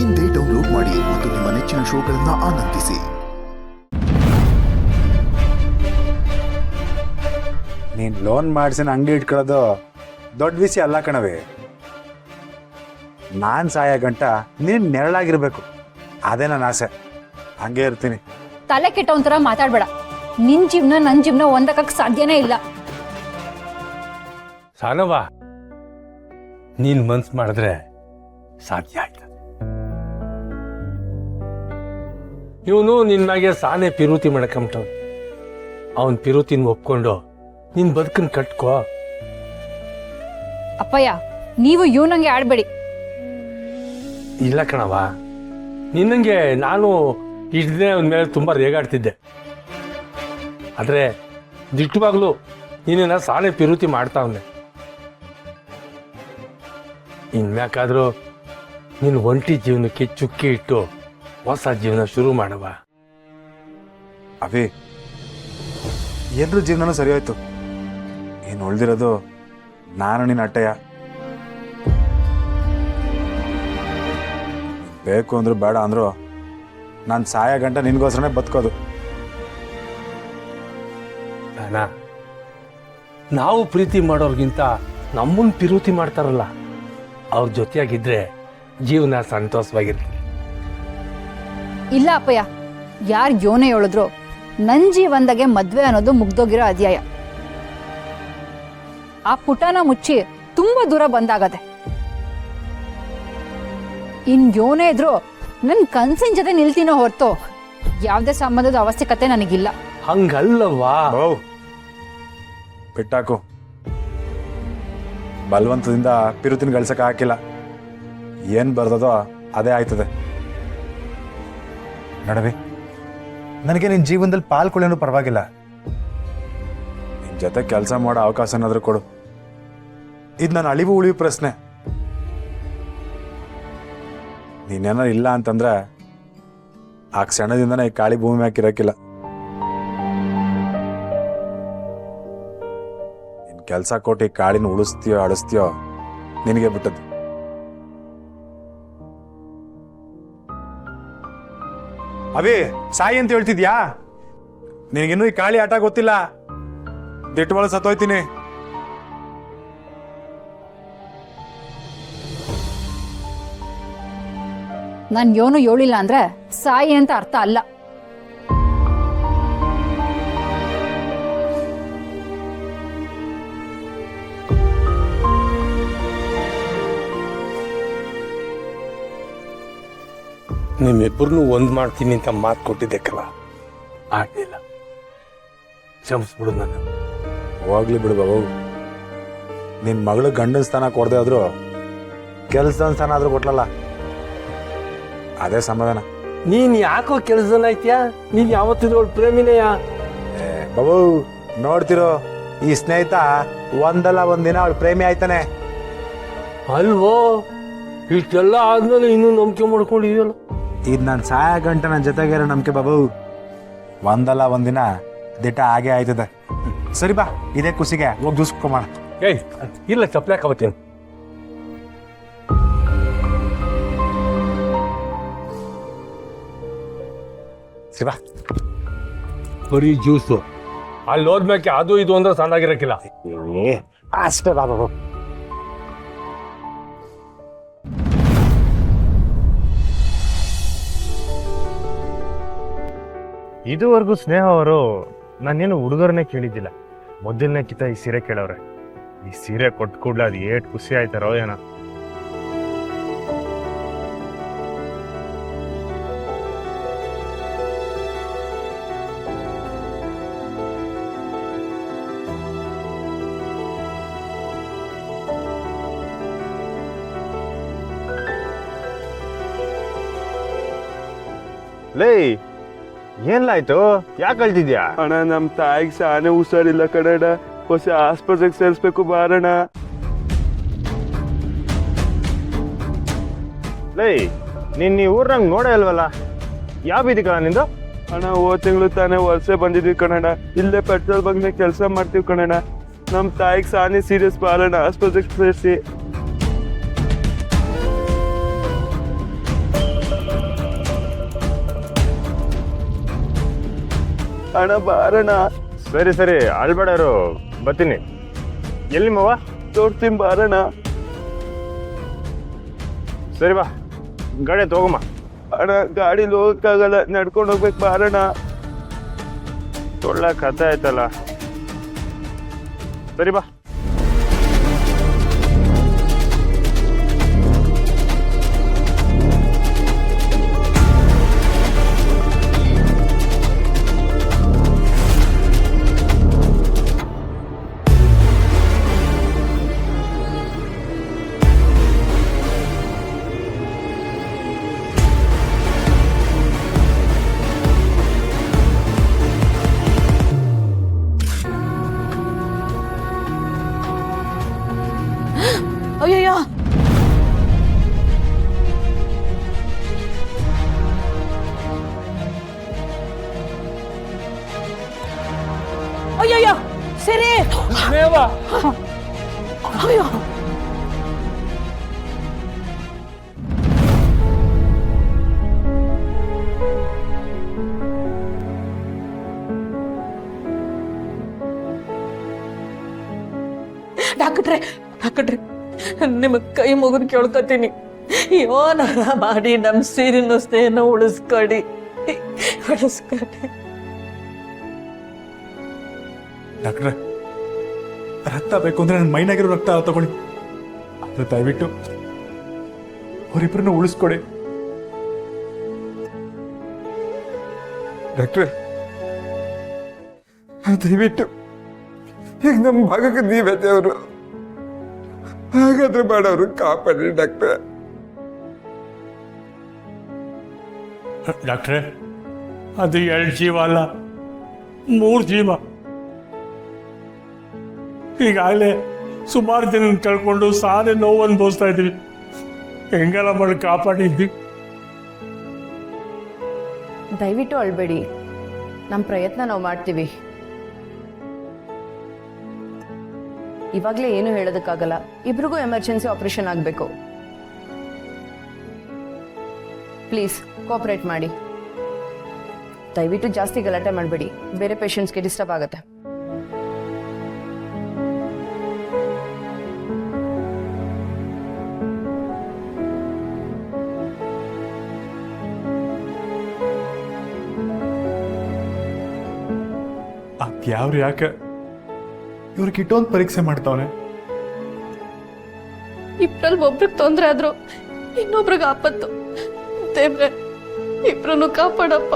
ಇಂದೇ ಡೌನ್ಲೋಡ್ ಮಾಡಿ ಮತ್ತು ನಿಮ್ಮ ನೆಚ್ಚಿನ ಶೋಗಳನ್ನು ಆನಂದಿಸಿ. ನೀನ್ ಲೋನ್ ಮಾಡಿಸಿನ ಅಂಗಡಿ ಇಟ್ಕೊಳ್ಳೋದು ದೊಡ್ಡ ವಿಷಯ ಅಲ್ಲ ಕಣವೇ. ನಾನ್ ಸಾಯ ಗಂಟ ನೀನ್ ನೆರಳಾಗಿರ್ಬೇಕು, ಅದೇ ನನ್ನ ಆಸೆ. ಹಂಗೆ ಇರ್ತೀನಿ. ತಲೆ ಕೆಟ್ಟ ಒಂಥರ ಮಾತಾಡ್ಬೇಡ. ನಿನ್ ಜೀವನ ನನ್ ಜೀವನ ಒಂದಕ್ಕೆ ಸಾಧ್ಯನೇ ಇಲ್ಲ. ಸಾನವ್ವ, ನೀನ್ ಮನ್ಸು ಮಾಡಿದ್ರೆ ಸಾಧ್ಯ ಆಯ್ತದೆ. ಇವನು ನಿನ್ನಾಗೆ ಸಾನೆ ಪಿರುತಿ ಮಾಡ್ಕೊಂಬಿಟ್ಟವ್. ಅವನ್ ಪಿರುತಿನ ಒಪ್ಕೊಂಡು ನಿನ್ ಬದುಕನ್ ಕಟ್ಕೋ. ಅಪ್ಪಯ್ಯ, ನೀವು ಇವನಂಗೆ ಆಡ್ಬೇಡಿ. ಇಲ್ಲ ಕಣವ, ನಿನ್ನಂಗೆ ನಾನು ಇಷ್ಟ ದಿನ ಅವನ ಮೇಲೆ ತುಂಬಾ ರೇಗಾಡ್ತಿದ್ದೆ. ಆದ್ರೆ ದಿಟ್ಟವಾಗ್ಲು ನೀನ ಸಾನೆ ಪಿರುತಿ ಮಾಡ್ತಾವನೆ. ಇನ್ಮ್ಯಾಕಾದ್ರೂ ನೀನು ಒಂಟಿ ಜೀವನಕ್ಕೆ ಚುಕ್ಕಿ ಇಟ್ಟು ಹೊಸ ಜೀವನ ಶುರು ಮಾಡವ. ಅವೇ ಎಲ್ರ ಜೀವನನೂ ಸರಿ ಹೋಯ್ತು. ಏನು ಉಳ್ದಿರೋದು ನಾನು ನಿನ್ನ ಅಟ್ಟಯ್ಯ. ಬೇಕು ಅಂದ್ರು ಬೇಡ ಅಂದ್ರು ನಾನು ಸಾಯ ಗಂಟ ನಿನ್ಗೋಸ್ಕರನೇ ಬದುಕೋದು. ನಾವು ಪ್ರೀತಿ ಮಾಡೋರ್ಗಿಂತ ನಮ್ಮನ್ನ ಪಿರುತಿ ಮಾಡ್ತಾರಲ್ಲ, ಅವ್ರ ಜೊತೆಯಾಗಿದ್ರೆ ಜೀವನ ಸಂತೋಷವಾಗಿರ್ತೀವಿ. ಇಲ್ಲ ಅಪ್ಪಯ್ಯ, ಯಾರ್ ಯೋನೆ ಹೇಳಿದ್ರು ನನ್ ಜೀವನದಾಗೆ ಮದ್ವೆ ಅನ್ನೋದು ಮುಗ್ದೋಗಿರೋ ಅಧ್ಯಾಯ. ಆ ಪುಟನ ಮುಚ್ಚಿ ತುಂಬಾ ದೂರ ಬಂದಾಗದೆ. ಇನ್ ಯೋನೆ ಇದ್ರು ನನ್ ಕನ್ಸಿನ ಜೊತೆ ನಿಲ್ತೀನೋ ಹೊರತು ಯಾವ್ದೇ ಸಂಬಂಧದ ಅವಶ್ಯಕತೆ ನನಗಿಲ್ಲ. ಹಂಗಲ್ಲವಾ? ಬಿಟ್ಟಾಕು. ಬಲವಂತದಿಂದ ಪಿರುತಿನ ಗಳಿಸಕ್ಕೆ ಹಾಕಿಲ್ಲ. ಏನ್ ಬರ್ದದೋ ಅದೇ ಆಯ್ತದೆ. ನಡವಿ, ನನಗೆ ನಿನ್ನ ಜೀವನದಲ್ಲಿ ಪಾಲ್ಕೊಳ್ಳೇನು ಪರವಾಗಿಲ್ಲ. ನಿನ್ನ ಜೊತೆ ಕೆಲಸ ಮಾಡೋ ಅವಕಾಶ ಏನಾದರೂ ಕೊಡು. ಇದು ನನ್ನ ಅಳಿವು ಉಳಿವು ಪ್ರಶ್ನೆ. ನೀನೇನಾರು ಇಲ್ಲ ಅಂತಂದ್ರೆ ಆ ಕ್ಷಣದಿಂದನೇ ಈ ಕಾಳಿ ಭೂಮಿ ಹಾಕಿರಕ್ಕಿಲ್ಲ. ನಿನ್ ಕೆಲಸ ಕೊಟ್ಟು ಈ ಕಾಳಿನ ಉಳಿಸ್ತೀಯೋ ಅಳಿಸ್ತೀಯೋ ನಿನಗೆ ಬಿಟ್ಟದ್ದು. ಅವೇ ಸಾಯಿ ಅಂತ ಹೇಳ್ತಿದ್ಯಾ? ನಿನಗಿನ್ನೂ ಈ ಕಾಳಿ ಆಟ ಗೊತ್ತಿಲ್ಲ. ದಿಟ್ಟವಾಳ ಸತ್ತೋಯ್ತೀನಿ. ನಾನ್ ಯೋನು ಹೇಳಿಲ್ಲ ಅಂದ್ರೆ ಸಾಯಿ ಅಂತ ಅರ್ಥ ಅಲ್ಲ. ನಿಮ್ಮಿಬ್ಬರನ್ನು ಒಂದ್ ಮಾಡ್ತೀನಿ ಅಂತ ಮಾತು ಕೊಟ್ಟಿದ್ದೆಕ್ಕಲ್ಲ, ಆಗ್ಲಿಲ್ಲ. ಕ್ಷಮಿಸ್ಬಿಡು ನನ್ನ. ಹೋಗ್ಲಿ ಬಿಡು ಬಾಬು. ನಿನ್ ಮಗಳು ಗಂಡನ ಸ್ಥಾನ ಕೊಡದೆ ಆದ್ರೂ ಕೆಲಸದ ಸ್ಥಾನ ಆದ್ರೂ ಕೊಟ್ಲಲ್ಲ, ಅದೇ ಸಮಾಧಾನ. ನೀನ್ ಯಾಕೋ ಕೆಲಸದಲ್ಲಿ ಐತ್ಯಾ? ನೀನ್ ಯಾವತ್ತಿದ್ರು ಅವಳು ಪ್ರೇಮಿನೆಯಾ? ಬಾಬು ನೋಡ್ತಿರೋ, ಈ ಸ್ನೇಹಿತ ಒಂದಲ್ಲ ಒಂದಿನ ಅವಳು ಪ್ರೇಮಿ ಆಯ್ತಾನೆ. ಅಲ್ವೋ? ಇಷ್ಟೆಲ್ಲ ಆದ್ಮೇಲೆ ಇನ್ನೂ ನಂಬಿಕೆ ಮಾಡ್ಕೊಂಡಿದ್ಯಲ್ಲ. ಇದು ನಾನು ಸಾಯ ಗಂಟೆ ನನ್ನ ಜೊತೆಗಿರೋ ನಂಬಿಕೆ ಬಾಬು. ಒಂದಲ್ಲ ಒಂದಿನ ದಿಟ ಹಾಗೆ ಆಯ್ತದೆ. ಸರಿ ಬಾ, ಇದೇ ಖುಷಿಗೆ ಹೋಗಿ ದೂಸ್ಕೊಮಾಡ. ಏಯ್ ಇಲ್ಲ, ಚಪ್ಲಾಕ್ ಅವತ್ತೇನು. ಶಿವ ಬರೀ ಜ್ಯೂಸು. ಅಲ್ಲಿ ಹೋದ್ಮೇಲೆ ಅದು ಇದು ಅಂದ್ರೆ ಸಣ್ಣಾಗಿರಕ್ಕಿಲ್ಲ. ಅಷ್ಟೇ ಬಾಬು. ಇದುವರೆಗೂ ಸ್ನೇಹ ಅವರು ನಾನೇನು ಹುಡುಗರನ್ನೇ ಕೇಳಿದ್ದಿಲ್ಲ. ಮೊದಲನೇ ಕಿತ ಈ ಸೀರೆ ಕೇಳವ್ರೆ. ಈ ಸೀರೆ ಕೊಟ್ಟು ಕೂಡ್ಲೆ ಅದು ಏಟ್ ಖುಷಿ ಆಯ್ತಾರೋ ಏನೋ. ಲೇ, ಏನ್ಲಾಯ್ತು? ಯಾಕೆ ಅಳ್ತಿದ್ಯಾ? ಅಣ್ಣ, ನಮ್ ತಾಯಿಗೆ ಸಾನೆ ಹುಷಾರಿಲ್ಲ ಕಣಣ್ಣ. ಹೊಸ ಆಸ್ಪತ್ರೆಗೆ ಸೇರಿಸ್ಬೇಕು ಬಾರಣ. ಲೇ, ನೀನ್ ಈ ಊರ್ನಂಗ್ ನೋಡೇ ಇಲ್ವಲ್ಲ? ಯಾವ ಬೀದಿ ಕಣ ನಿಂದು? ಅಣ್ಣ, ಹೋದ ತಿಂಗಳು ತಾನೇ ವರ್ಷೆ ಬಂದಿದ್ವಿ ಕಣಣ್ಣ. ಇಲ್ಲೇ ಪೆಟ್ರೋಲ್ ಬಂಕ್ ಕೆಲಸ ಮಾಡ್ತೀವಿ ಕಣಣ್ಣ. ನಮ್ ತಾಯಿಗೆ ಸಾನೆ ಸೀರಿಯಸ್ ಬಾರಣ, ಆಸ್ಪತ್ರೆಗೆ ಸೇರಿಸಿ. ಅಣ್ಣ ಬಾರಣ. ಸರಿ ಸರಿ ಅಳ್ಬೇಡರು, ಬರ್ತೀನಿ. ಎಲ್ಲಿ ಮವ? ತೋರ್ತೀನಿ ಬಾರಣ. ಸರಿ ಬಾ, ಗಾಡಿ ತಗೋಮ್ಮ. ಅಣ್ಣ ಗಾಡಿಲಿ ಹೋಗಕ್ಕಾಗಲ್ಲ, ನಡ್ಕೊಂಡು ಹೋಗ್ಬೇಕು ಬಾರಣ. ಒಳ್ಳೆ ಕಥೆ ಆಯ್ತಲ್ಲ. ಸರಿ ಬಾ. ಅಯ್ಯಯ್ಯೋ, ಅಯ್ಯಯ್ಯೋ ಸರಿ. ಅಯ್ಯೋ ಡಾಕ್ಟ್ರೆ ನಿಮಗ್ ಕೈ ಮುಗಿದು ಕೇಳ್ಕೊತೀನಿ, ಯೋನಾರ ಮಾಡಿ ನಮ್ ಸೀರಿನ ಸ್ನೇಹನ ಉಳಿಸ್ಕೊಡಿ. ಡಾಕ್ಟ್ರೆ, ರಕ್ತ ಬೇಕು ಅಂದ್ರೆ ನನ್ನ ಮೈನಾಗಿರೋ ರಕ್ತ ತಗೊಳ್ಳಿ. ಅದು ದಯವಿಟ್ಟು ಅವರಿಬ್ಬರನ್ನ ಉಳಿಸ್ಕೊಡಿ. ಡಾಕ್ಟ್ರೆ ದಯವಿಟ್ಟು ಈಗ ನಮ್ಮ ಭಾಗಕ್ಕೆ ನೀವೇ ದೇವರು, ಹಾಗಾದ್ರೆ ಮಾಡೋರು ಕಾಪಾಡಿ ಡಾಕ್ಟ್ರೆ. ಡಾಕ್ಟ್ರೆ, ಅದು 2 ಜೀವ ಅಲ್ಲ, 3 ಜೀವ. ಈಗಾಗಲೇ ಸುಮಾರು ಜನ ಕಳ್ಕೊಂಡು ಸಾರೆ ನೋವು ಅನುಭವಿಸ್ತಾ ಇದ್ದೀವಿ. ಹೆಂಗೆಲ್ಲ ಮಾಡಿ ಕಾಪಾಡಿದ್ವಿ. ದಯವಿಟ್ಟು ಅಳ್ಬೇಡಿ, ನಮ್ಮ ಪ್ರಯತ್ನ ನಾವು ಮಾಡ್ತೀವಿ. ಇವಾಗಲೇ ಏನು ಹೇಳೋದಕ್ಕಾಗಲ್ಲ, ಇಬ್ರಿಗೂ ಎಮರ್ಜೆನ್ಸಿ ಆಪರೇಷನ್ ಆಗಬೇಕು. ಪ್ಲೀಸ್ ಕೋಆಪರೇಟ್ ಮಾಡಿ. ದಯವಿಟ್ಟು ಜಾಸ್ತಿ ಗಲಾಟೆ ಮಾಡಬೇಡಿ, ಬೇರೆ ಪೇಷಂಟ್ಸ್ಗೆ ಡಿಸ್ಟರ್ಬ್ ಆಗುತ್ತೆ. ಅದ್ಯಾವ್ರು ಯಾಕೆ ಇವ್ರಿಗೆ ಇಟ್ಟೊಂದು ಪರೀಕ್ಷೆ ಮಾಡ್ತಾವನೆ? ಇಬ್ರಲ್ಲಿ ಒಬ್ರಿಗೆ ತೊಂದರೆ ಆದ್ರೂ ಇನ್ನೊಬ್ರಿಗೆ ಆಪತ್ತು. ದೇವ್ರೆ, ಇಬ್ರನ್ನು ಕಾಪಾಡಪ್ಪ.